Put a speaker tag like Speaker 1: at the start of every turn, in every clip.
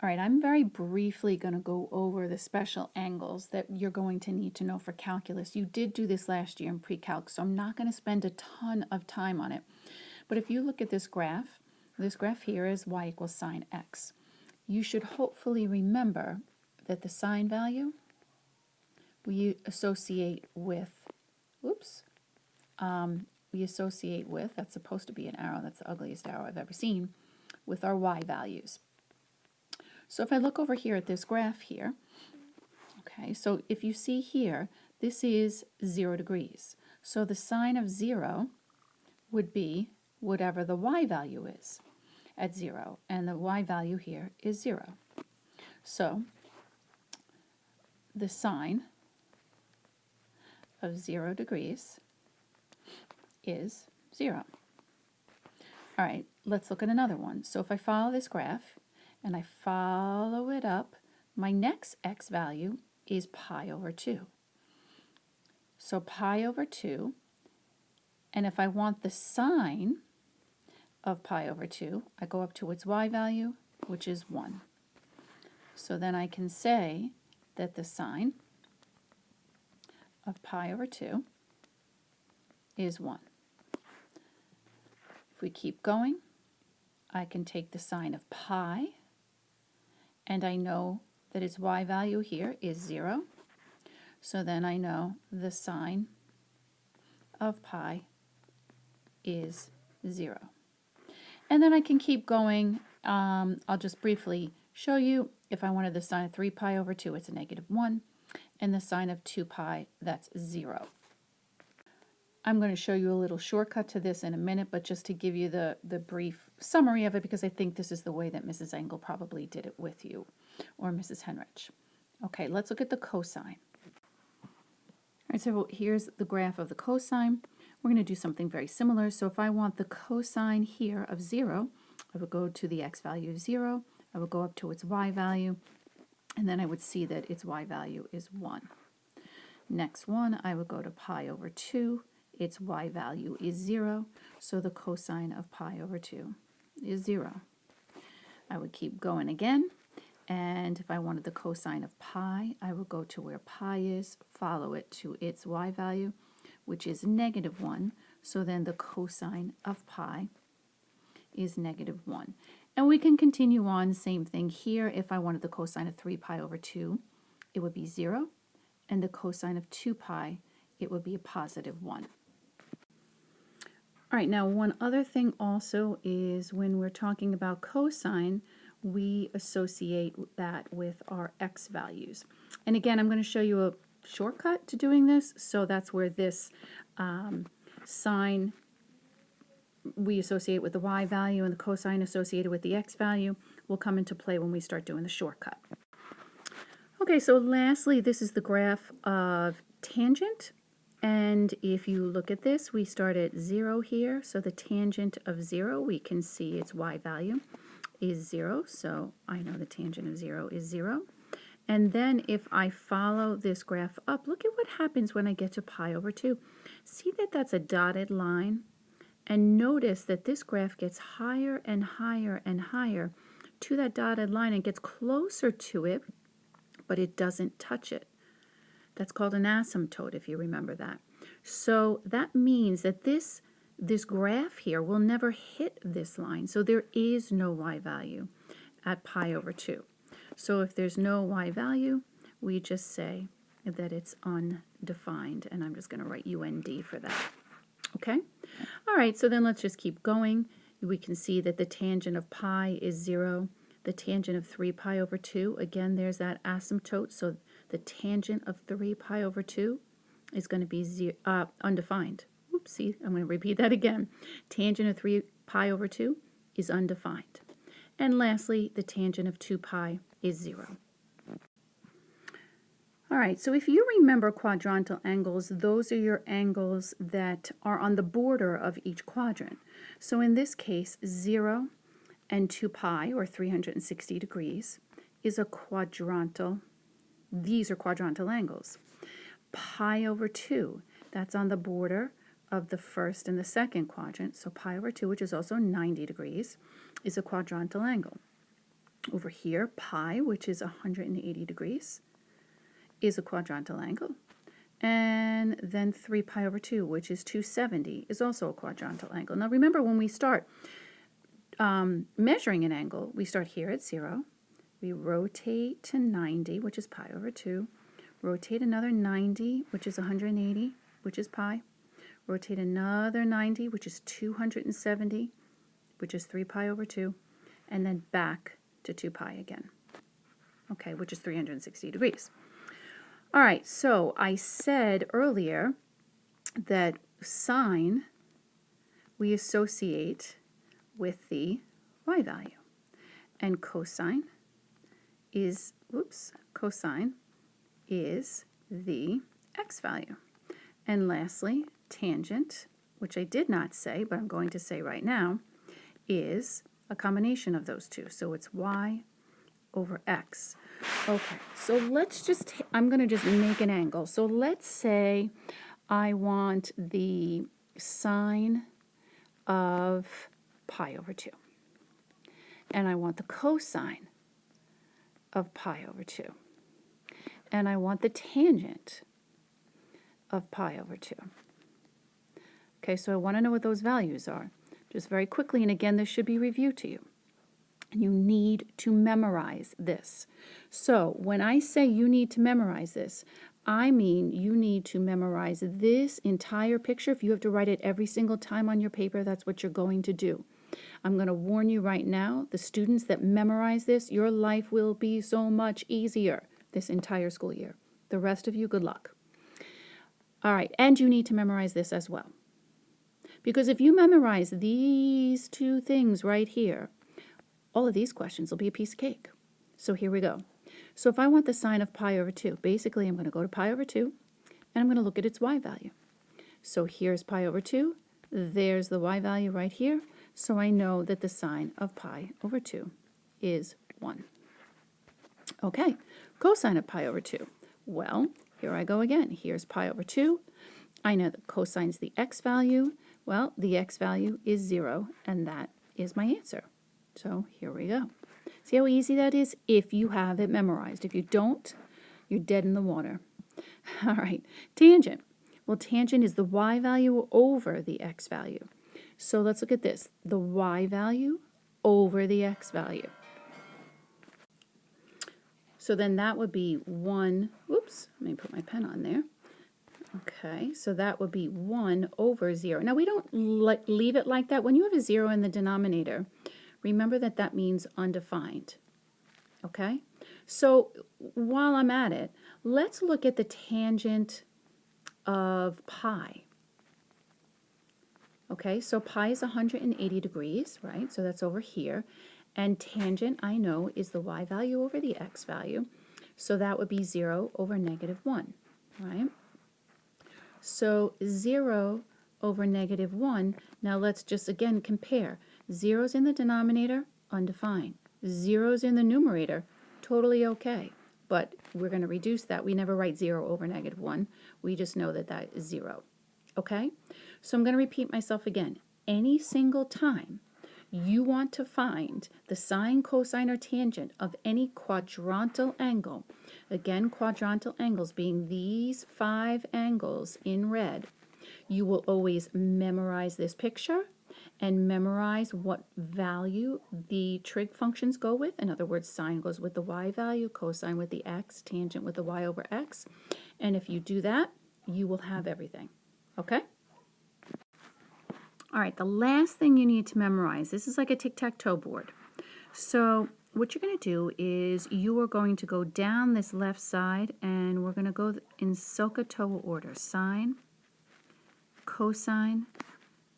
Speaker 1: All right, I'm very briefly going to go over the special angles that you're going to need to know for calculus. You did do this last year in pre-calc, so I'm not going to spend a ton of time on it. But if you look at this graph here is y equals sine x. You should hopefully remember that the sine value we associate with, that's supposed to be an arrow, that's the ugliest arrow I've ever seen, with our y values. So if I look over here at this graph here, okay, so if you see here, this is 0 degrees. So the sine of 0 would be whatever the y value is at 0, and the y value here is 0. So the sine of 0 degrees is 0. All right, let's look at another one. So if I follow this graph and I follow it up, my next x value is pi over 2. So pi over 2, and if I want the sine of pi over 2, I go up to its y value, which is 1. So then I can say that the sine of pi over 2 is 1. If we keep going, I can take the sine of pi, and I know that its y value here is 0. So then I know the sine of pi is 0. And then I can keep going. I'll just briefly show you. If I wanted the sine of 3 pi over 2, it's a -1. And the sine of 2 pi, that's 0. I'm going to show you a little shortcut to this in a minute, but just to give you the brief summary of it, because I think this is the way that Mrs. Engel probably did it with you, or Mrs. Henrich. Okay, let's look at the cosine. All right, so here's the graph of the cosine. We're going to do something very similar. So if I want the cosine here of 0, I would go to the x value of 0, I would go up to its y value, and then I would see that its y value is 1. Next one, I would go to pi over 2. Its y value is 0, so the cosine of pi over 2 is 0. I would keep going again, and if I wanted the cosine of pi, I would go to where pi is, follow it to its y value, which is -1, so then the cosine of pi is -1. And we can continue on, same thing here. If I wanted the cosine of 3 pi over 2, it would be 0, and the cosine of 2 pi, it would be a +1. All right, now one other thing also is when we're talking about cosine, we associate that with our x values. And again, I'm going to show you a shortcut to doing this, so that's where this sine we associate with the y value and the cosine associated with the x value will come into play when we start doing the shortcut. Okay, so lastly, this is the graph of tangent. And if you look at this, we start at 0 here. So the tangent of 0, we can see its y value is 0. So I know the tangent of 0 is 0. And then if I follow this graph up, look at what happens when I get to pi over 2. See that that's a dotted line? And notice that this graph gets higher and higher and higher to that dotted line and gets closer to it, but it doesn't touch it. That's called an asymptote, if you remember that. So that means that this graph here will never hit this line. So there is no y value at pi over 2. So if there's no y value, we just say that it's undefined. And I'm just going to write UND for that. Okay? All right, so then let's just keep going. We can see that the tangent of pi is 0. The tangent of 3 pi over 2, again, there's that asymptote. So the tangent of 3 pi over 2 is going to be undefined. Oopsie, I'm going to repeat that again. Tangent of 3 pi over 2 is undefined. And lastly, the tangent of 2 pi is 0. All right, so if you remember quadrantal angles, those are your angles that are on the border of each quadrant. So in this case, 0 and 2 pi, or 360 degrees, is a quadrantal. These are quadrantal angles. Pi over 2, that's on the border of the first and the second quadrant. So pi over 2, which is also 90 degrees, is a quadrantal angle. Over here, pi, which is 180 degrees, is a quadrantal angle. And then 3 pi over 2, which is 270, is also a quadrantal angle. Now remember, when we start measuring an angle, we start here at 0. We rotate to 90, which is pi over 2. Rotate another 90, which is 180, which is pi. Rotate another 90, which is 270, which is 3 pi over 2. And then back to 2 pi again, okay, which is 360 degrees. All right, so I said earlier that sine we associate with the y value, and cosine is, cosine is the x value. And lastly, tangent, which I did not say, but I'm going to say right now, is a combination of those two. So it's y over x. Okay, so let's just, I'm going to just make an angle. So let's say I want the sine of pi over 2. And I want the cosine of pi over 2. And I want the tangent of pi over 2. Okay, so I want to know what those values are. Just very quickly, and again, this should be reviewed to you. You need to memorize this. So when I say you need to memorize this, I mean you need to memorize this entire picture. If you have to write it every single time on your paper, that's what you're going to do. I'm going to warn you right now, the students that memorize this, your life will be so much easier this entire school year. The rest of you, good luck. All right, and you need to memorize this as well. Because if you memorize these two things right here, all of these questions will be a piece of cake. So here we go. So if I want the sine of pi over 2, basically I'm going to go to pi over 2, and I'm going to look at its y value. So here's pi over 2. There's the y value right here. So I know that the sine of pi over 2 is 1. Okay, cosine of pi over 2. Well, here I go again. Here's pi over 2. I know that cosine's the x value. Well, the x value is 0, and that is my answer. So here we go. See how easy that is if you have it memorized. If you don't, you're dead in the water. All right, tangent. Well, tangent is the y value over the x value. So let's look at this. The y value over the x value. So then that would be 1, oops, let me put my pen on there. Okay, so that would be 1 over 0. Now we don't leave it like that. When you have a 0 in the denominator, remember that that means undefined. Okay, so while I'm at it, let's look at the tangent of pi. Okay, so pi is 180 degrees, right? So that's over here. And tangent, I know, is the y value over the x value. So that would be 0 over negative 1, right? So 0 over negative 1. Now let's just again compare. 0's in the denominator, undefined. 0's in the numerator, totally okay. But we're going to reduce that. We never write 0 over negative 1. We just know that that is 0. Okay? So I'm going to repeat myself again. Any single time you want to find the sine, cosine, or tangent of any quadrantal angle, again, quadrantal angles being these 5 angles in red, you will always memorize this picture and memorize what value the trig functions go with. In other words, sine goes with the y value, cosine with the x, tangent with the y over x. And if you do that, you will have everything. Okay? All right, the last thing you need to memorize, this is like a tic-tac-toe board. So what you're going to do is you are going to go down this left side, and we're going to go in SOHCAHTOA order, sine, cosine,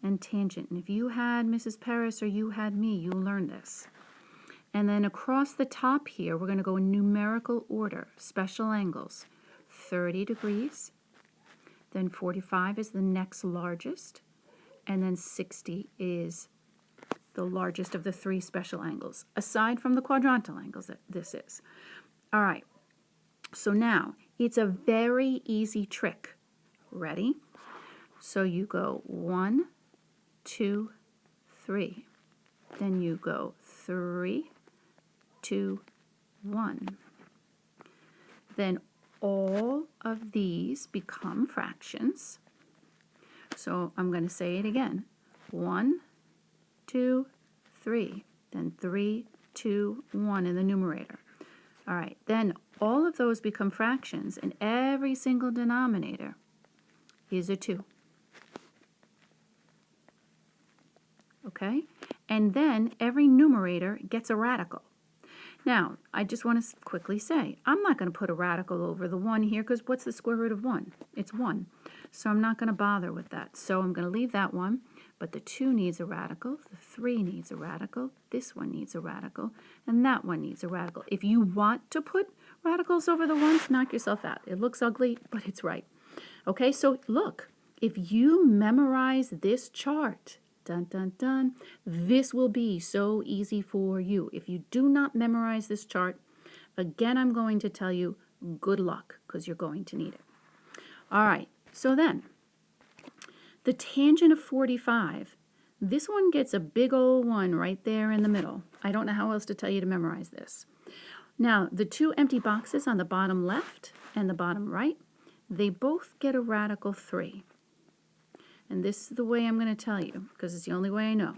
Speaker 1: and tangent. And if you had Mrs. Paris or you had me, you'll learn this. And then across the top here, we're going to go in numerical order, special angles, 30 degrees, then 45 is the next largest, and then 60 is the largest of the 3 special angles, aside from the quadrantal angles that this is. All right, so now it's a very easy trick. Ready? So you go 1, 2, 3. Then you go 3, 2, 1. Then all of these become fractions. So I'm going to say it again. 1, 2, 3. Then 3, 2, 1 in the numerator. All right, then all of those become fractions, and every single denominator is a 2. Okay? And then every numerator gets a radical. Now, I just want to quickly say, I'm not going to put a radical over the 1 here, because what's the square root of 1? It's 1. So I'm not going to bother with that. So I'm going to leave that one, but the 2 needs a radical, the 3 needs a radical, this one needs a radical, and that one needs a radical. If you want to put radicals over the 1s, knock yourself out. It looks ugly, but it's right. Okay, so look, if you memorize this chart, dun, dun, dun, this will be so easy for you. If you do not memorize this chart, again, I'm going to tell you, good luck, because you're going to need it. All right, so then, the tangent of 45, this one gets a big old 1 right there in the middle. I don't know how else to tell you to memorize this. Now, the 2 empty boxes on the bottom left and the bottom right, they both get a radical 3. And this is the way I'm going to tell you, because it's the only way I know,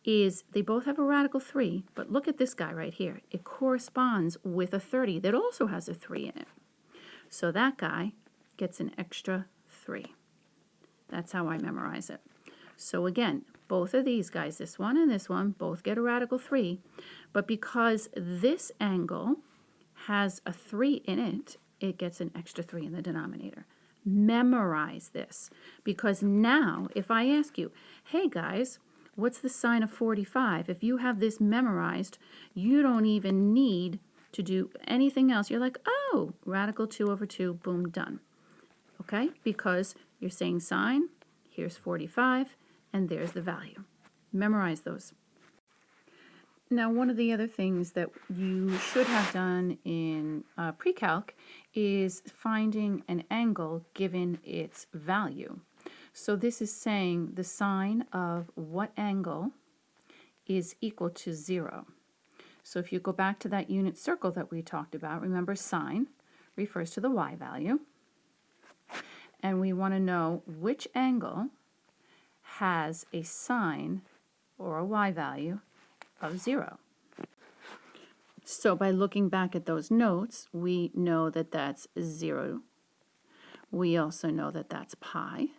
Speaker 1: is they both have a radical 3, but look at this guy right here. It corresponds with a 30 that also has a 3 in it. So that guy gets an extra 3. That's how I memorize it. So again, both of these guys, this one and this one, both get a radical 3, but because this angle has a 3 in it, it gets an extra 3 in the denominator. Memorize this, because now if I ask you, hey guys, what's the sine of 45? If you have this memorized, you don't even need to do anything else. You're like, oh, radical 2 over 2, boom, done. Okay, because you're saying sine, here's 45, and there's the value. Memorize those. Now, one of the other things that you should have done in pre-calc is finding an angle given its value. So this is saying the sine of what angle is equal to 0. So if you go back to that unit circle that we talked about, remember sine refers to the y value. And we want to know which angle has a sine or a y value of 0. So by looking back at those notes, we know that that's 0. We also know that that's pi.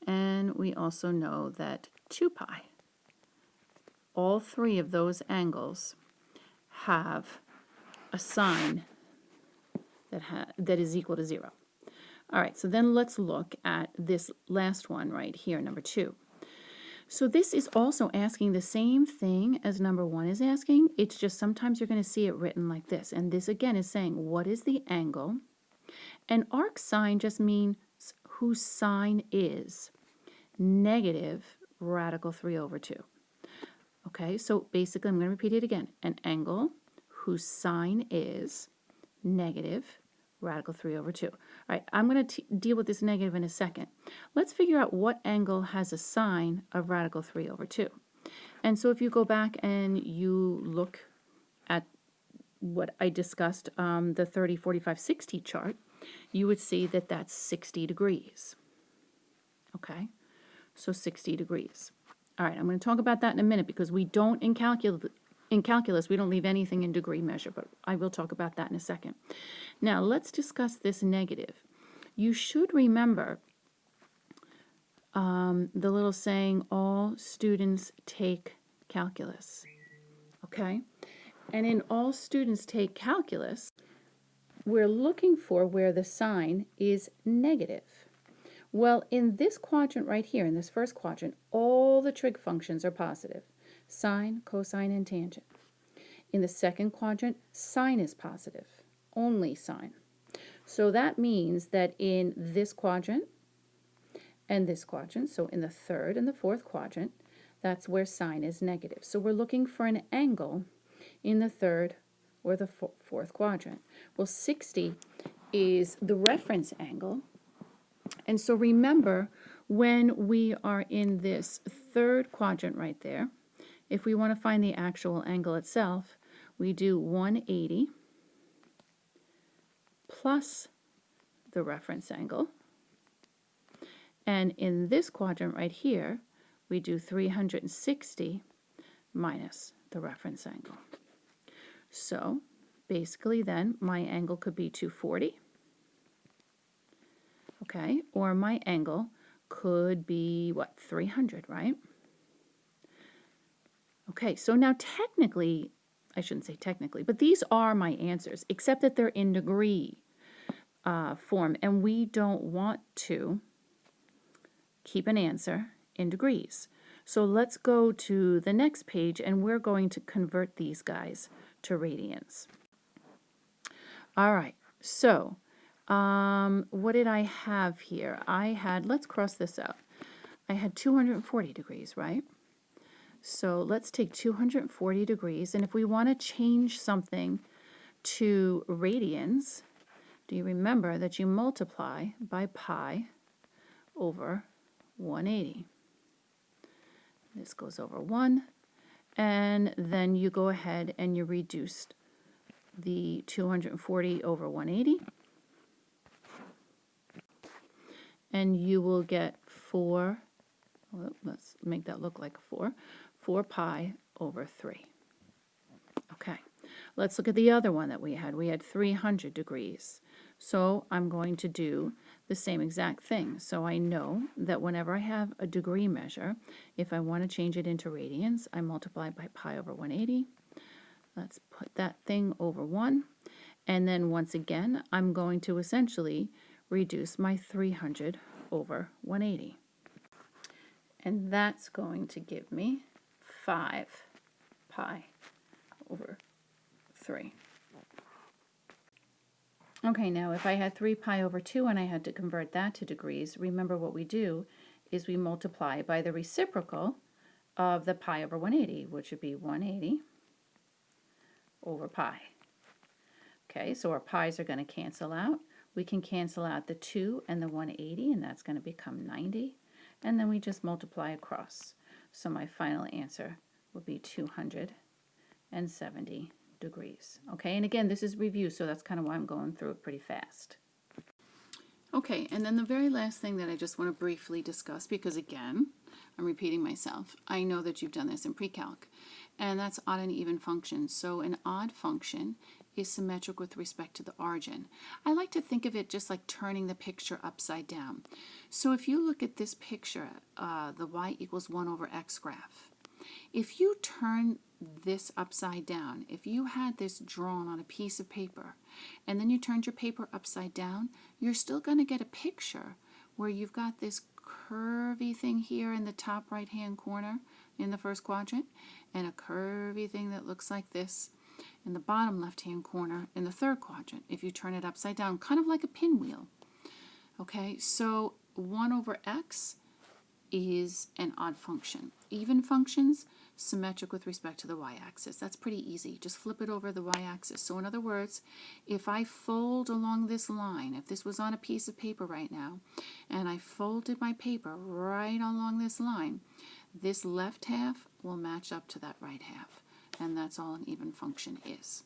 Speaker 1: And we also know that 2 pi. All 3 of those angles have a sine that is equal to 0. All right, so then let's look at this last one right here, number 2. So this is also asking the same thing as number 1 is asking. It's just sometimes you're going to see it written like this. And this again is saying, what is the angle? And arc sine just means whose sine is negative radical 3 over 2. Okay, so basically I'm going to repeat it again. An angle whose sine is negative radical 3 over 2. All right, I'm going to deal with this negative in a second. Let's figure out what angle has a sine of radical 3 over 2. And so if you go back and you look at what I discussed, the 30, 45, 60 chart, you would see that that's 60 degrees. Okay, so 60 degrees. All right, I'm going to talk about that in a minute because we don't, in calculus, we don't leave anything in degree measure, but I will talk about that in a second. Now, let's discuss this negative. You should remember the little saying, all students take calculus, okay? And in all students take calculus, we're looking for where the sign is negative. Well, in this quadrant right here, in this first quadrant, all the trig functions are positive. Sine, cosine, and tangent. In the second quadrant, sine is positive, only sine. So that means that in this quadrant and this quadrant, so in the third and the fourth quadrant, that's where sine is negative. So we're looking for an angle in the third or the fourth quadrant. Well, 60 is the reference angle. And so remember, when we are in this third quadrant right there, if we want to find the actual angle itself, we do 180 plus the reference angle. And in this quadrant right here, we do 360 minus the reference angle. So basically then my angle could be 240, okay, or my angle could be, what, 300, right? Okay, so now technically, I shouldn't say technically, but these are my answers, except that they're in degree form, and we don't want to keep an answer in degrees. So let's go to the next page, and we're going to convert these guys to radians. All right, so what did I have here? I had, let's cross this out. I had 240 degrees, right? So let's take 240 degrees, and if we want to change something to radians, do you remember that you multiply by pi over 180? This goes over 1, and then you go ahead and you reduce the 240 over 180, and you will get 4, well, let's make that look like a 4 pi over 3. Okay, let's look at the other one that we had. We had 300 degrees. So I'm going to do the same exact thing. So I know that whenever I have a degree measure, if I want to change it into radians, I multiply by pi over 180. Let's put that thing over 1. And then once again, I'm going to essentially reduce my 300 over 180. And that's going to give me 5 pi over 3. Okay, now if I had 3 pi over 2 and I had to convert that to degrees, remember what we do is we multiply by the reciprocal of the pi over 180, which would be 180 over pi. Okay, so our pi's are going to cancel out. We can cancel out the 2 and the 180, and that's going to become 90. And then we just multiply across. So my final answer would be 270 degrees. Okay, and again, this is review, so that's kind of why I'm going through it pretty fast. Okay, and then the very last thing that I just want to briefly discuss, because again, I'm repeating myself. I know that you've done this in pre-calc, and that's odd and even functions. So an odd function is symmetric with respect to the origin. I like to think of it just like turning the picture upside down. So if you look at this picture, the y equals 1 over x graph, if you turn this upside down, if you had this drawn on a piece of paper and then you turned your paper upside down, you're still going to get a picture where you've got this curvy thing here in the top right hand corner in the first quadrant and a curvy thing that looks like this in the bottom left hand corner in the third quadrant if you turn it upside down, kind of like a pinwheel. Okay, so 1 over x is an odd function. Even functions, symmetric with respect to the y-axis. That's pretty easy. Just flip it over the y-axis. So in other words, if I fold along this line, if this was on a piece of paper right now, and I folded my paper right along this line, this left half will match up to that right half. And that's all an even function is.